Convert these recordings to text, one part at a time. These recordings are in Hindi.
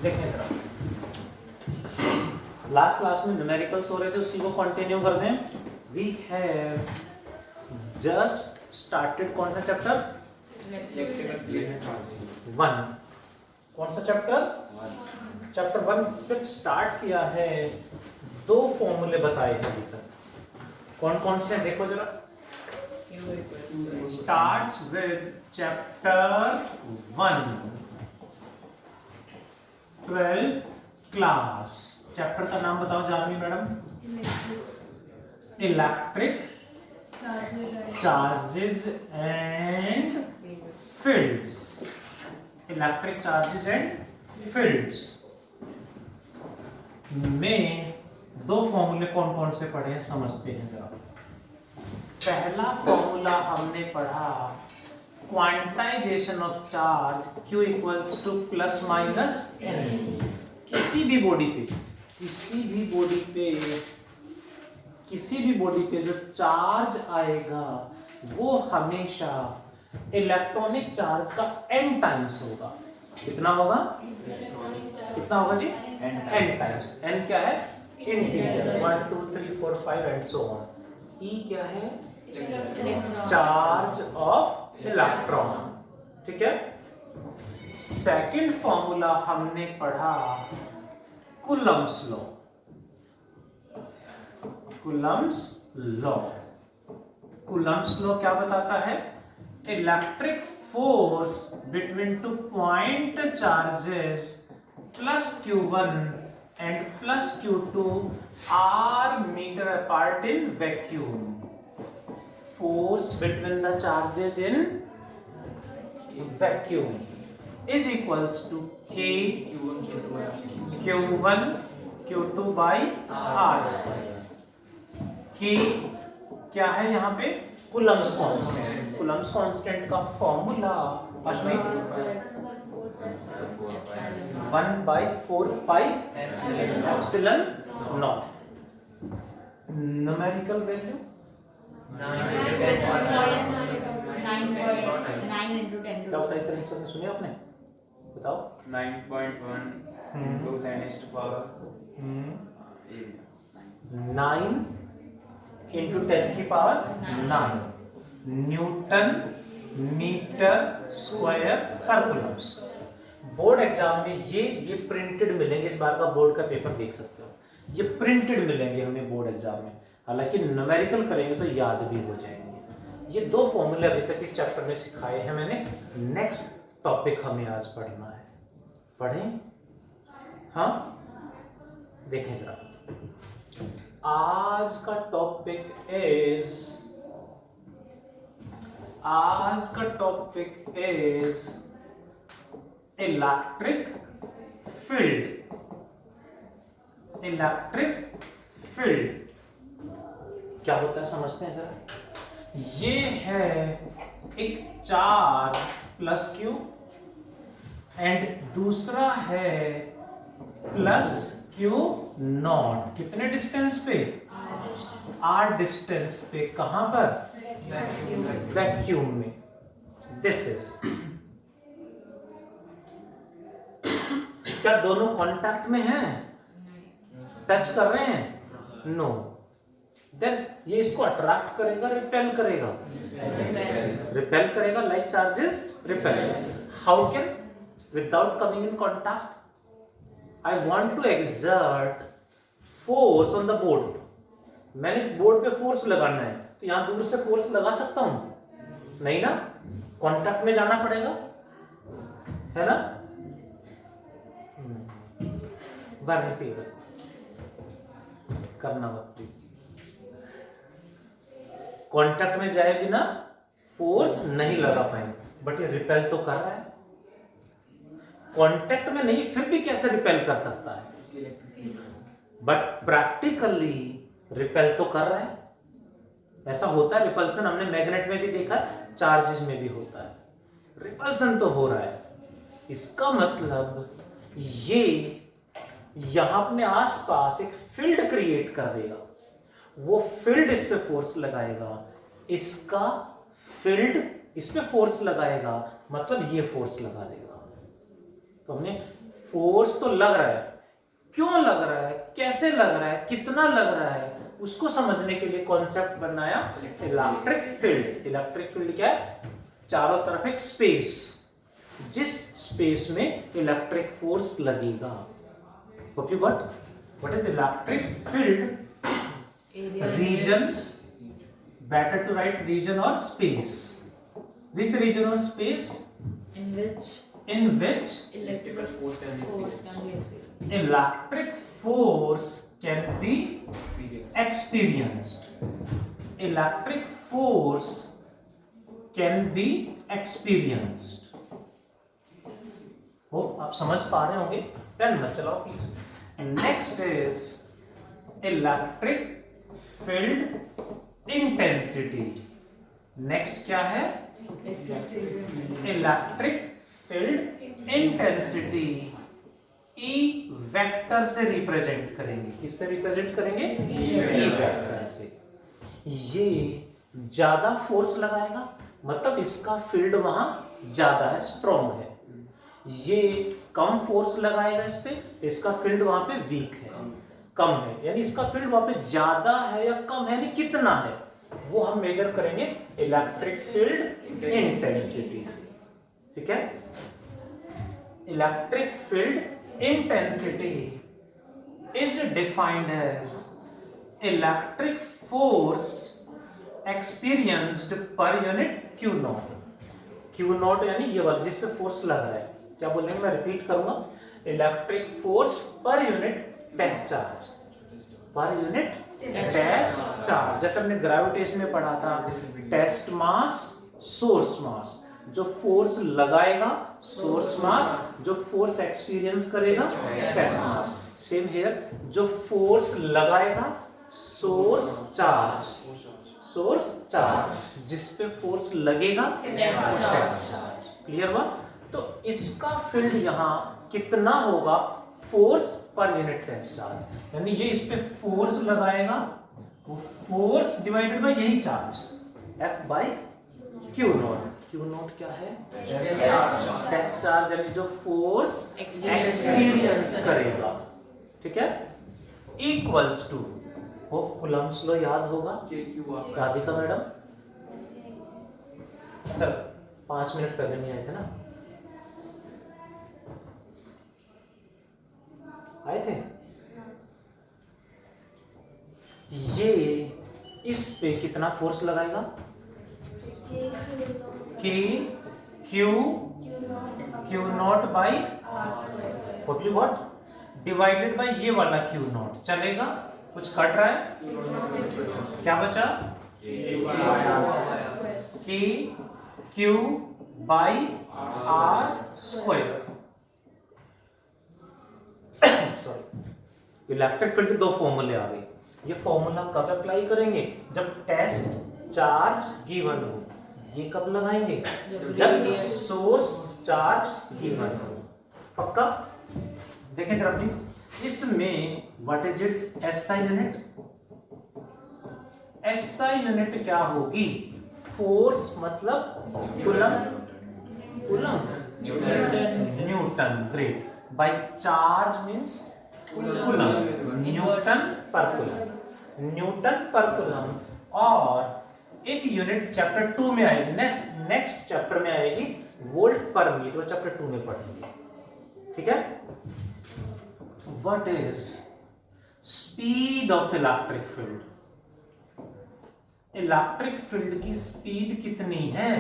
देखें जरा, लास्ट क्लास में न्यूमेरिकल्स हो रहे थे, उसी को कंटिन्यू कर दें। वी हैव जस्ट स्टार्टेड कौन सा चैप्टर? 1। कौन सा चैप्टर? चैप्टर 1 सिर्फ स्टार्ट किया है, 2 फॉर्मूले बताए हैं अभी तक। कौन कौन से देखो जरा। Starts with chapter 1 12th class. Chapter का नाम बताओ Janvi madam. Electric charges and fields. Electric charges and fields में 2 फॉर्मूले कौन कौन से पढ़े हैं समझते हैं जरा। पहला फॉर्मूला हमने पढ़ा quantization of charge Q equals two plus minus n। किसी भी बॉडी पे जो चार्ज आएगा वो हमेशा इलेक्ट्रॉनिक चार्ज का n टाइम्स होगा। कितना होगा? कितना होगा जी? n times. n क्या है? Integer. 1 2 3 4 5 and so on. E क्या है? Charge of electron. ठीक है। सेकंड फॉर्मूला हमने पढ़ा कूलम्ब्स लॉ। कूलम्ब्स लॉ क्या बताता है? Electric force between 2 point charges plus Q1 and plus Q2 are meter apart in vacuum. Force between the charges in vacuum is equals to K Q1 Q2 by R square. K क्या है यहाँ पे? Coulomb's constant. कूलम्ब्स कांस्टेंट का formula Ashwin 1/4 pi epsilon naught। Numerical value 9.9 into 10 क्या होता है इस आंसर में? सुने आपने? बताओ। 9.1 into 10 is to power 9 into 10 की पावर 9 न्यूटन मीटर स्क्वायर पर कूलम्ब्स। बोर्ड एग्जाम में ये प्रिंटेड मिलेंगे। इस बार का बोर्ड का पेपर देख सकते हो, ये प्रिंटेड मिलेंगे हमें बोर्ड एग्जाम में। हालांकि न्यूमेरिकल करेंगे तो याद भी हो जाएंगे। ये 2 फॉर्मूले अभी तक इस चैप्टर में सिखाए हैं मैंने। नेक्स्ट टॉपिक हमें आज पढ़ना है। पढ़ें? हाँ, देखें जरा। आज का topic is electric field. Electric field क्या होता है समझते हैं जरा। ये है एक चार्ज प्लस Q एंड दूसरा है प्लस Q नॉट। कितने डिस्टेंस पे? R डिस्टेंस पे। कहां पर? वैक्यूम में। This is. क्या दोनों कांटेक्ट में हैं? टच कर रहे हैं? नो। देन ये इसको अट्रैक्ट करेगा, रिपेल करेगा? रिपेल करेगा। Like charges repel. How can? Without coming in contact. I want to exert force on the board. मैंने इस बोर्ड पे फोर्स लगाना है, तो यहां दूर से फोर्स लगा सकता हूं? नहीं ना, कांटेक्ट में जाना पड़ेगा, है ना। करना मत प्लीज। कांटेक्ट में जाए बिना फोर्स नहीं लगा पाएंगे, बट ये रिपेल तो कर रहा है। कांटेक्ट में नहीं, फिर भी कैसे रिपेल कर सकता है? बट प्रैक्टिकली रिपेल तो कर रहा है। ऐसा होता है रिपल्सन, हमने मैग्नेट में भी देखा, चार्जेस में भी होता है। रिपल्सन तो हो रहा है। इसका मतलब ये यहां अपने आसपास एक फील्ड क्रिएट कर देगा। वो फील्ड इस पे फोर्स लगाएगा, इसका फील्ड इस पे फोर्स लगाएगा, मतलब ये फोर्स लगा देगा। तो हमने फोर्स तो लग रहा है, क्यों लग रहा है, कैसे लग रहा है, कितना लग रहा है, उसको समझने के लिए कॉन्सेप्ट बनाया इलेक्ट्रिक फील्ड। इलेक्ट्रिक फील्ड क्या है? चारों तरफ एक स्पेस, जिस स्पेस में इलेक्ट्रिक फोर्स लगेगा। Hope you got what is electric field? Region, better to write region or space. Which region or space? In which electric force can be experienced. Electric force can be experienced. Electric force can be experienced. हो आप समझ पा रहे होंगे? पेन मत चलाओ please. Next is electric field intensity. Next क्या है? Electric field intensity E vector से रिप्रेजेंट करेंगे। किससे रिप्रेजेंट करेंगे? ई वेक्टर से। ये ज्यादा फोर्स लगाएगा, मतलब इसका फील्ड वहां ज्यादा है, स्ट्रॉन्ग है। ये कम फोर्स लगाएगा इस पे, इसका फील्ड वहां पे वीक है, कम है। यानी इसका फील्ड वहां पे ज्यादा है या कम है, यानी कितना है, वो हम मेजर करेंगे इलेक्ट्रिक फील्ड इंटेंसिटी से। ठीक है? Electric field intensity is defined as electric force experienced per unit q naught. Q naught यानी ये वाला जिस पे फोर्स लग रहा है। क्या बोलेंगे? मैं रिपीट करूंगा। Electric force per unit test charge, per unit test charge. जैसे हमने ग्रेविटेशन में पढ़ा था, टेस्ट मास, सोर्स मास। जो फोर्स लगाएगा सोर्स मास, जो फोर्स एक्सपीरियंस करेगा टेस्ट मास। सेम हियर, जो फोर्स लगाएगा सोर्स चार्ज, सोर्स चार्ज, जिस पे फोर्स लगेगा टेस्ट चार्ज। क्लियर हुआ? तो इसका फील्ड यहां कितना होगा? Force per unit test charge. यानी ये इस पे फोर्स लगाएगा, वो फोर्स डिवाइडेड बाय यही charge, F by q naught. Q naught क्या है? टेस्ट चार्ज, यानी जो फोर्स एक्सपीरियंस करेगा। ठीक है? इक्वल्स टू, हो कूलम्ब्स लॉ याद होगा राधिका मैडम? चल 5 मिनट पहले नहीं आए थे ना? आए थे? ये इस पे कितना फोर्स लगाएगा? Q not by what you got divided by ये वाला क्यू नॉट। चलेगा? कुछ कट रहा है? क्या बचा? Q by r square. Sorry, electric field के दो फॉर्मूले आ गए। ये फॉर्मूला कब अप्लाई करेंगे? जब टेस्ट चार्ज गिवन हो। ये कब लगाएंगे? जब सोर्स चार्ज गिवन हो। पक्का? देखें जरा प्लीज। इसमें what is it's SI unit? SI unit क्या होगी? फोर्स मतलब coulomb, Newton. Great. By charge means coulomb, Newton पर कूलम, न्यूटन पर कूलम। और एक यूनिट चैप्टर 2 में आएगी, नेक्स्ट चैप्टर में आएगी वोल्ट पर मीटर, चैप्टर 2 में पढ़ेंगे। ठीक है? What is speed of electric field? Electric field की स्पीड कितनी है?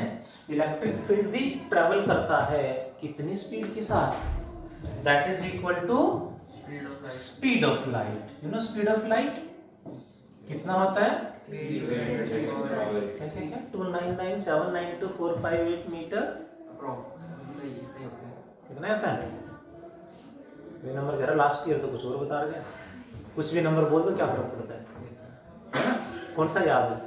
इलेक्ट्रिक फील्ड भी ट्रेवल करता है कितनी स्पीड के साथ? That is equal to speed of light. You know speed of light कितना होता है? 299792458 मीटर। कितना होता है? ये नंबर कह रहा लास्ट ईयर तो कुछ और बता रहे। कुछ भी नंबर बोल दो, क्या फर्क पड़ता है? कौन सा याद है?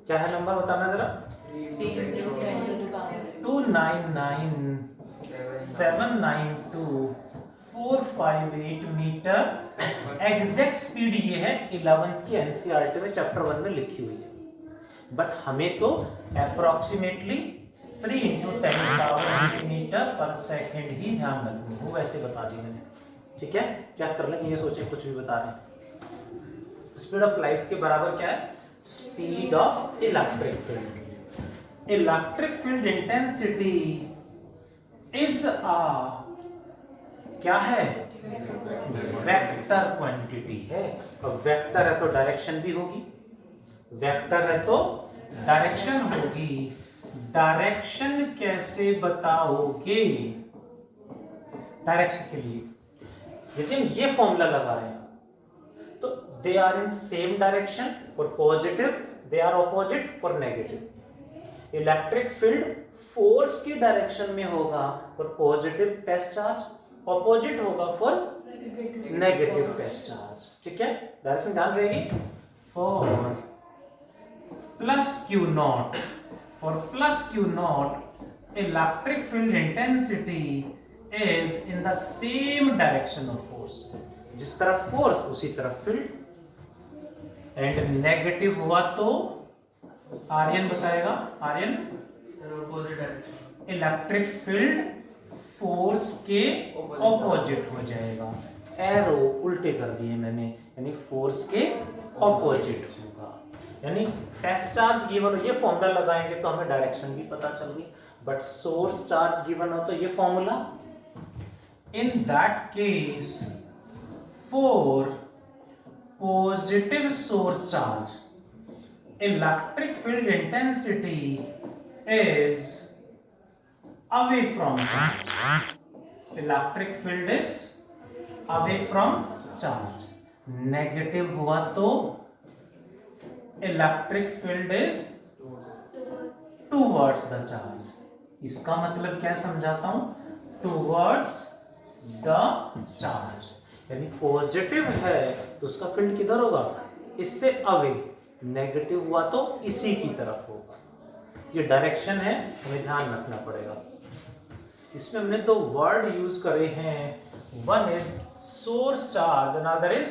क्या है नंबर बताना जरा? 299792458 मीटर। एग्जैक्ट स्पीड ये है 11th की एनसीईआरटी में चैप्टर 1 में लिखी हुई है, बट हमें तो अप्रोक्सीमेटली 3 × 10⁻⁸ मीटर/s ही ध्यान रखनी हो, वैसे बता दी मैंने। ठीक है, चेक कर लें, ये सोचे कुछ भी बता रहे हैं। स्पीड ऑफ लाइट के बराबर क्या है? Speed of electric field. Electric field intensity is क्या है? वेक्टर क्वांटिटी है। और वेक्टर है तो डायरेक्शन भी होगी, वेक्टर है तो डायरेक्शन होगी। डायरेक्शन कैसे बताओगे? डायरेक्शन के लिए यदि हम ये फॉर्मूला लगा रहे हैं तो they are in same direction for positive, they are opposite for negative. Electric field force की डायरेक्शन में होगा for positive test charge, opposite होगा फॉर नेगेटिव टेस्ट चार्ज। ठीक है, डायरेक्शन ध्यान रहेगी। For plus q naught, for plus q naught electric field intensity is in the same direction of force। जिस तरफ फोर्स उसी तरफ फील्ड। एंड नेगेटिव हुआ तो आर्यन बताएगा, आर्यन इलेक्ट्रिक फील्ड फोर्स के ऑपोजिट हो जाएगा। एरो उल्टे कर दिए मैंने, यानी फोर्स के ऑपोजिट होगा। यानी टेस्ट चार्ज गिवन हो, ये फॉर्मूला लगाएंगे तो हमें डायरेक्शन भी पता चल गई। बट सोर्स चार्ज गिवन हो तो ये formula. In that case for positive source charge electric field intensity is away from charge. Electric field is away from charge. Negative हुआ तो electric field is towards the charge. इसका मतलब क्या समझाता हूं? Towards the charge. यानी पॉजिटिव है तो उसका फील्ड किधर होगा? इससे अवे। नेगेटिव हुआ तो इसी की तरफ होगा। ये डायरेक्शन है, हमें ध्यान रखना पड़ेगा। इसमें हमने दो वर्ड यूज करे हैं, one is source charge, another is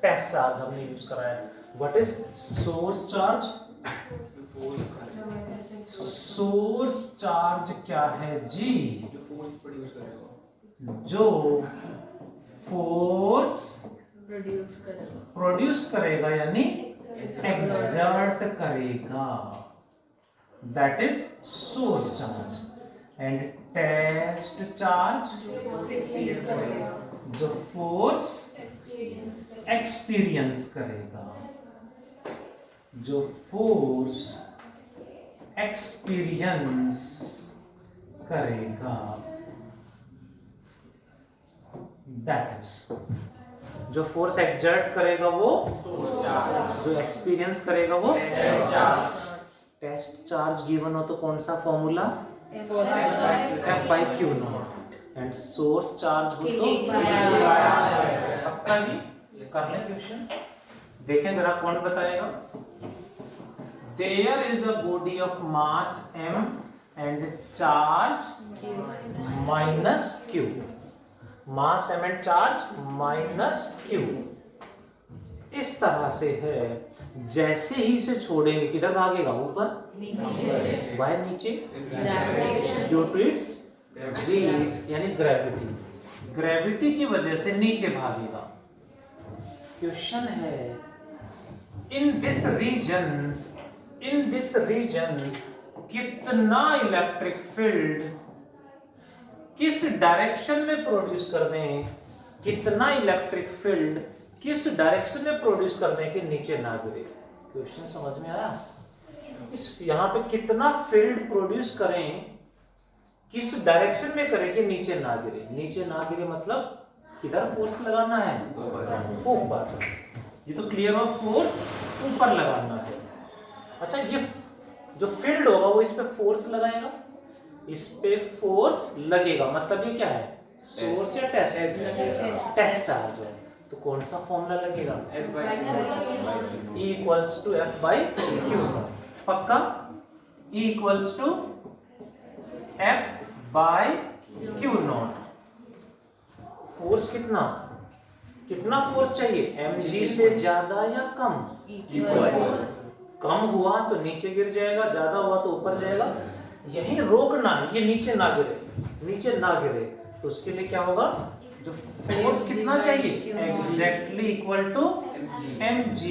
test charge हमने यूज करा है। What is source charge? Source charge क्या है जी? जो फोर्स प्रोड्यूस करेगा यानी एक्सर्ट करेगा, that is source charge. And test charge जो फोर्स एक्सपीरियंस करेगा, जो फोर्स एक्सपीरियंस करेगा, दैट इज। जो फोर्स एक्सर्ट करेगा वो जो एक्सपीरियंस करेगा वो टेस्ट चार्ज गिवन हो तो कौन सा formula? F/Q not. And source charge हो तो पक्का जी। कर लें क्वेश्चन, देखें जरा कौन बताएगा। There is a body of mass m and charge minus q। Mass m and charge minus q इस तरह से है। जैसे ही इसे छोड़ेंगे किधर भागेगा? ऊपर, बाय नीचे, ड्यू टू इट्स वेट यानी ग्रेविटी। ग्रेविटी की वजह से नीचे भागेगा। क्वेश्चन है इन दिस रीजन कितना इलेक्ट्रिक फील्ड किस डायरेक्शन में प्रोड्यूस कर दें, कितना इलेक्ट्रिक फील्ड किस डायरेक्शन में प्रोड्यूस कर दें कि नीचे ना गिरे। क्वेश्चन समझ में आया? इस यहाँ पे कितना फील्ड प्रोड्यूस करें, किस डायरेक्शन में करें कि नीचे ना गिरे। नीचे ना गिरे मतलब किधर फोर्स लगाना है? ऊपर। ये तो क्लियर हो, फोर्स ऊपर लगाना है। अच्छा, ये जो फील्ड होगा वो इस पे फोर्स लगाएगा, इस पे फोर्स लगेगा, मतलब ये क्या है? सोर्स या टेस्ट? टेस्ट चार्ज है। तो कौन सा फॉर्मूला लगेगा? E equals to F/Q। पक्का? E equals to F/Q naught. Force कितना फोर्स चाहिए? mg से ज्यादा या कम? कम हुआ तो नीचे गिर जाएगा, ज्यादा हुआ तो ऊपर जाएगा। यही रोकना है, ये नीचे ना गिरे, नीचे ना गिरे, तो उसके लिए क्या होगा, जो फोर्स कितना चाहिए, exactly equal to mg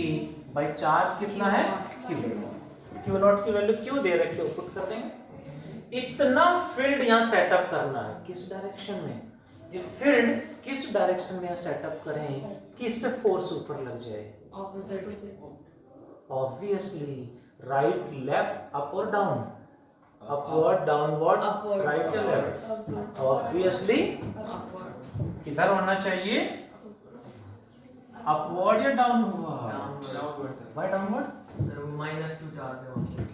by charge कितना है, क्यू नॉट की वैल्यू क्यू दे रखे हो, पुट कर देंगे। इतना फील्ड यहाँ सेटअप करना है, किस डायरेक्शन में, ये फील्ड किस डायरेक्शन में सेटअप करें कि इस पे फोर्स ऊपर लग जाए, Opposite से. ऑब्वियसली राइट लेफ्ट अप और down, upward downward Upwards. Right या लेफ्ट, ऑब्वियसली Upwards. किधर होना चाहिए, अपवर्ड या downward, Downward, sir. Why downward, -2 charge है।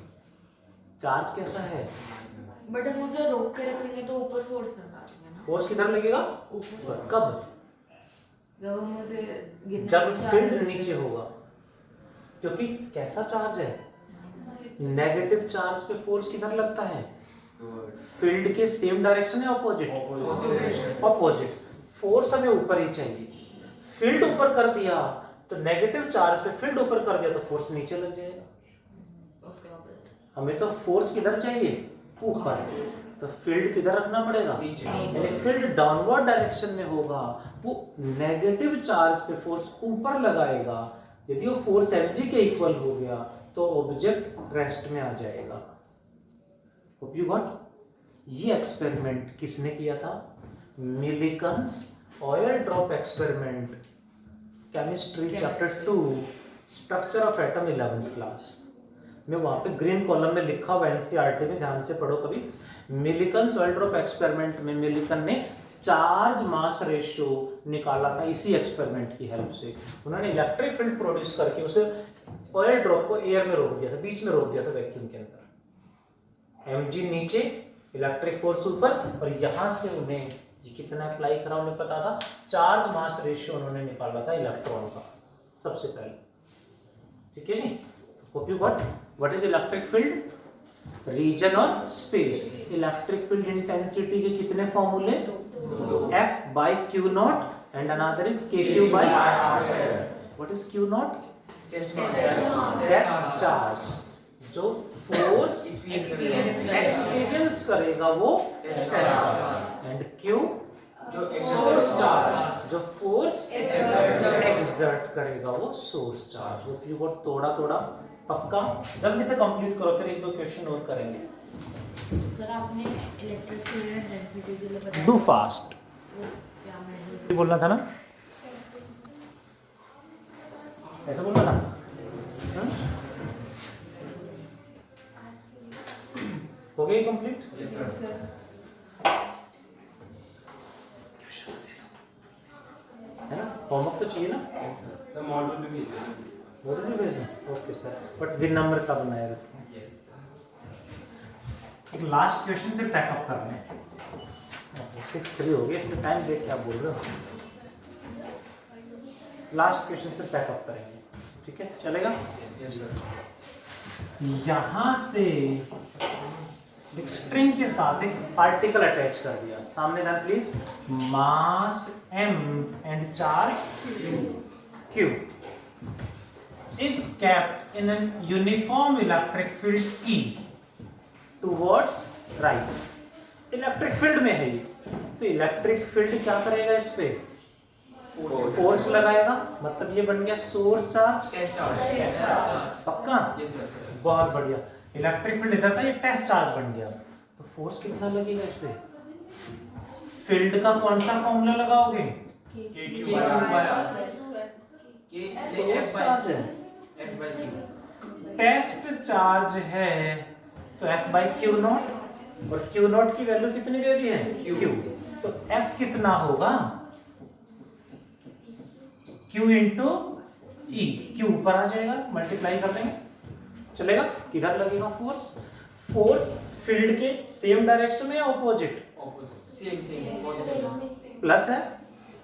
चार्ज कैसा है, बट हम उसे रोक के रखेंगे तो ऊपर फोर्स लगा देंगे ना, फोर्स किधर लगेगा, ऊपर, कब, जब हम उसे गिरने जब की फील्ड चार्ज नीचे होगा, क्योंकि कैसा चार्ज है, नेगेटिव चार्ज पे फोर्स किधर लगता है, फील्ड के सेम डायरेक्शन है, ऑपोजिट, ऑपोजिट, फोर्स हमें ऊपर ही चाहिए, फील्ड ऊपर कर दिया तो नेगेटिव चार्ज पे फील्ड ऊपर कर दिया तो फोर्स नीचे लग जाएगा, उसके opposite. हमें तो फोर्स किधर चाहिए, ऊपर, तो फील्ड किधर रखना पड़ेगा, यानी फील्ड डाउनवर्ड डायरेक्शन में होगा, वो नेगेटिव चार्ज पे फोर्स ऊपर लगाएगा, यदि वो फोर्स mg के इक्वल हो गया तो ऑब्जेक्ट रेस्ट में आ जाएगा। Hope you got. ये एक्सपेरिमेंट किसने किया था, Millikan's oil drop experiment, chemistry chapter 2 structure of atom 11th class में, वहां पे ग्रीन कॉलम में लिखा हुआ, एनसीईआरटी में ध्यान से पढ़ो कभी। मिलिकन्स ऑयल ड्रॉप एक्सपेरिमेंट में मिलिकन ने चार्ज मास रेशियो निकाला था इसी एक्सपेरिमेंट की हेल्प से। उन्होंने इलेक्ट्रिक फील्ड प्रोड्यूस करके उसे ऑयल ड्रॉप को एयर में रोक दिया था, बीच में रोक दिया था वैक्यूम के अंदर, mg नीचे, इलेक्ट्रिक फोर्स ऊपर, और यहां से उन्हें कितना अप्लाई करा उन्हें पता था, चार्ज मास रेशियो उन्होंने निकाला था इलेक्ट्रॉन का सबसे पहले, ठीक है जी। Hope you got. What is electric field, region और स्पेस। इलेक्ट्रिक फील्ड इंटेंसिटी के कितने फॉर्मूले, F by Q naught and another is KQ by R. What is Q naught? Test charge. जो फोर्स एक्सपीरियंस करेगा वो test charge, and Q source charge, जो फोर्स एक्सर्ट करेगा वो सोर्स चार्ज। उसकी को थोड़ा थोड़ा पक्का जल्दी से कंप्लीट करो, फिर एक दो क्वेश्चन और करेंगे। सर आपने इलेक्ट्रिक फील्ड इंटेंसिटी के लिए बताया, डू फास्ट, वो क्या मैं बोलना था ना, ऐसा बोलना था, हाँ? हो गई कंप्लीट, है ना, होमवर्क तो चाहिए ना, The model भी भेजना। बोल भी भेजना, okay sir, but win number का बनाए रखें। एक लास्ट क्वेश्चन फिर पैकअप करना है, 6:03 हो गया, इसमें टाइम देख के आप बोल रहे हो, लास्ट क्वेश्चन फिर पैकअप करेंगे, ठीक है, चलेगा। यहां से एक स्ट्रिंग के साथ एक पार्टिकल अटैच कर दिया, सामने ध्यान please, mass m and charge q is kept in an uniform electric field E towards right. Electric field में है ये, तो इलेक्ट्रिक फील्ड क्या करेगा, इस पे फोर्स लगाएगा, मतलब ये बन गया सोर्स चार्ज, पक्का, बहुत बढ़िया। इलेक्ट्रिक फील्ड इधर था, ये टेस्ट चार्ज बन गया, तो फोर्स कितना लगेगा इस पे, फील्ड का कौन सा फॉर्मूला लगाओगे, सोर्स चार्ज है, टेस्ट चार्ज है, तो F by Q नॉट, और Q नॉट की वैल्यू कितनी दे दी है, Q, तो F कितना होगा, Q इंटू E, Q ऊपर आ जाएगा, मल्टीप्लाई कर देंगे, चलेगा। किधर लगेगा फोर्स, फोर्स फील्ड के सेम डायरेक्शन में या ऑपोजिट, प्लस है,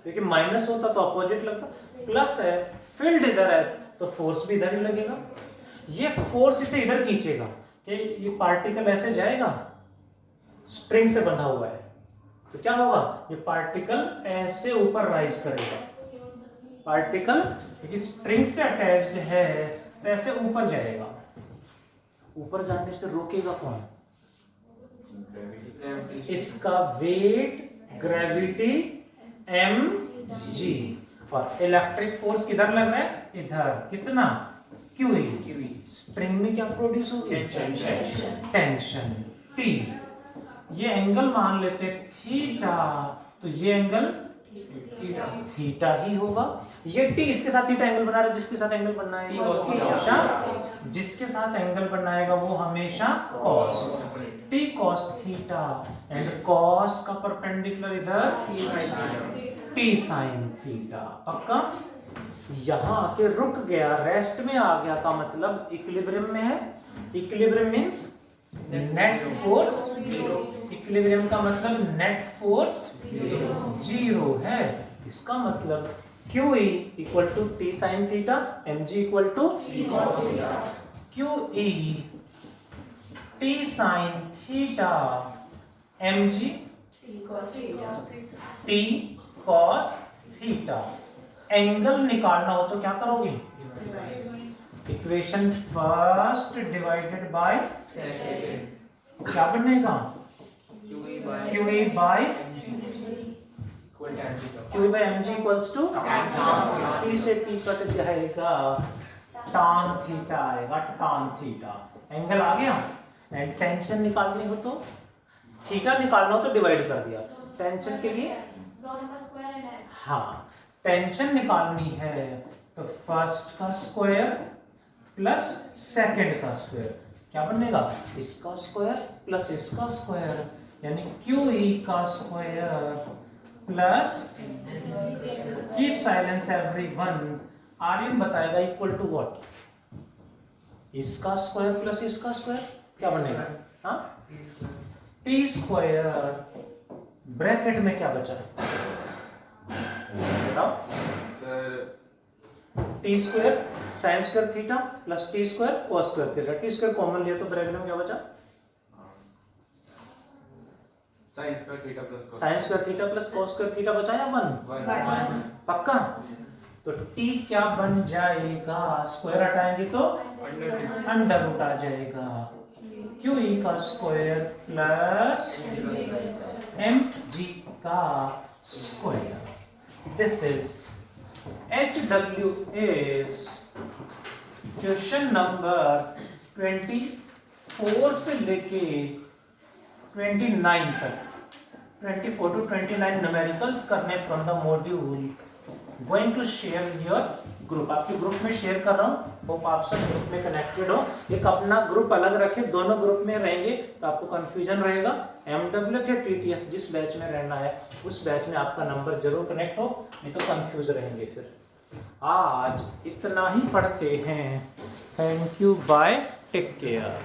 क्योंकि माइनस होता तो अपोजिट लगता, प्लस है, फील्ड इधर है तो फोर्स भी इधर ही लगेगा। ये फोर्स इसे इधर खींचेगा, कि ये पार्टिकल ऐसे जाएगा, स्ट्रिंग से बंधा हुआ है, तो क्या होगा, ये पार्टिकल ऐसे ऊपर राइज करेगा, पार्टिकल क्योंकि स्ट्रिंग से अटैच्ड है तो ऐसे ऊपर जाएगा, ऊपर जाने से रोकेगा कौन? Gravity. इसका वेट ग्रेविटी mg, और इलेक्ट्रिक फोर्स किधर लग रहा है? इधर। कितना? QE। स्प्रिंग में क्या प्रोड्यूस होगी? Tension T। ये एंगल मान लेते थीटा, तो ये एंगल थीटा ही होगा। ये T इसके साथ थीटा एंगल बना रहा है, जिसके साथ एंगल बनना है हमेशा, जिसके साथ एंगल बनाएगा वो हमेशा cos, T cos theta, and cos का परपेंडिकुलर इधर T sin थीटा। पक्का? यहाँ आके रुक गया, रेस्ट में आ गया का मतलब इक्विलिब्रियम में है। Equilibrium means net force, equilibrium का मतलब नेट फोर्स जीरो है। इसका मतलब QE equal to T sin theta, mg equal to QE T sin theta, mg T cos theta. Angle निकालना हो तो क्या करोगे? इक्वेशन फर्स्ट डिवाइडेड बाय क्या बनेगा? QE by mg equals to T से T कट जाएगा, tan थीटा आएगा, tan थीटा। एंगल आ गया। एंड टेंशन निकालनी हो तो, थीटा निकालना हो तो डिवाइड कर दिया। टेंशन के लिए हाँ, टेंशन निकालनी है तो फर्स्ट का स्क्वायर प्लस सेकंड का स्क्वायर क्या बनेगा? इसका स्क्वायर प्लस इसका स्क्वायर, यानी QE का square plus, keep silence everyone, Aryan बताएगा इक्वल टू व्हाट? इसका स्क्वायर प्लस इसका स्क्वायर क्या बनेगा? हाँ, T स्क्वायर, ब्रैकेट में क्या बचा? बताओ। Sir T square sine square theta plus T square cos square theta. T square common लिया तो ब्रैकेट में क्या बचा? sin square theta plus cos. Sine square theta plus cos square theta बचा या 1? पक्का? तो T क्या बन जाएगा? स्क्वायर हटाएंगे तो अंडर रूट आ जाएगा। QE का स्क्वायर प्लस mg का square. This is HW is question number 24 से लेके 29 तक, 24 to 29 न्यूमेरिकल्स करने from the module. Going to share your group, आपके ग्रुप में शेयर कर रहा हूँ। होप आप सब ग्रुप में कनेक्टेड हो। एक अपना ग्रुप अलग रखे, दोनों ग्रुप में रहेंगे तो आपको कंफ्यूजन रहेगा। MWF या TTS जिस बैच में रहना है उस बैच में आपका नंबर जरूर कनेक्ट हो, नहीं तो कंफ्यूज रहेंगे फिर। आज इतना ही पढ़ते हैं। Thank you, bye, take care.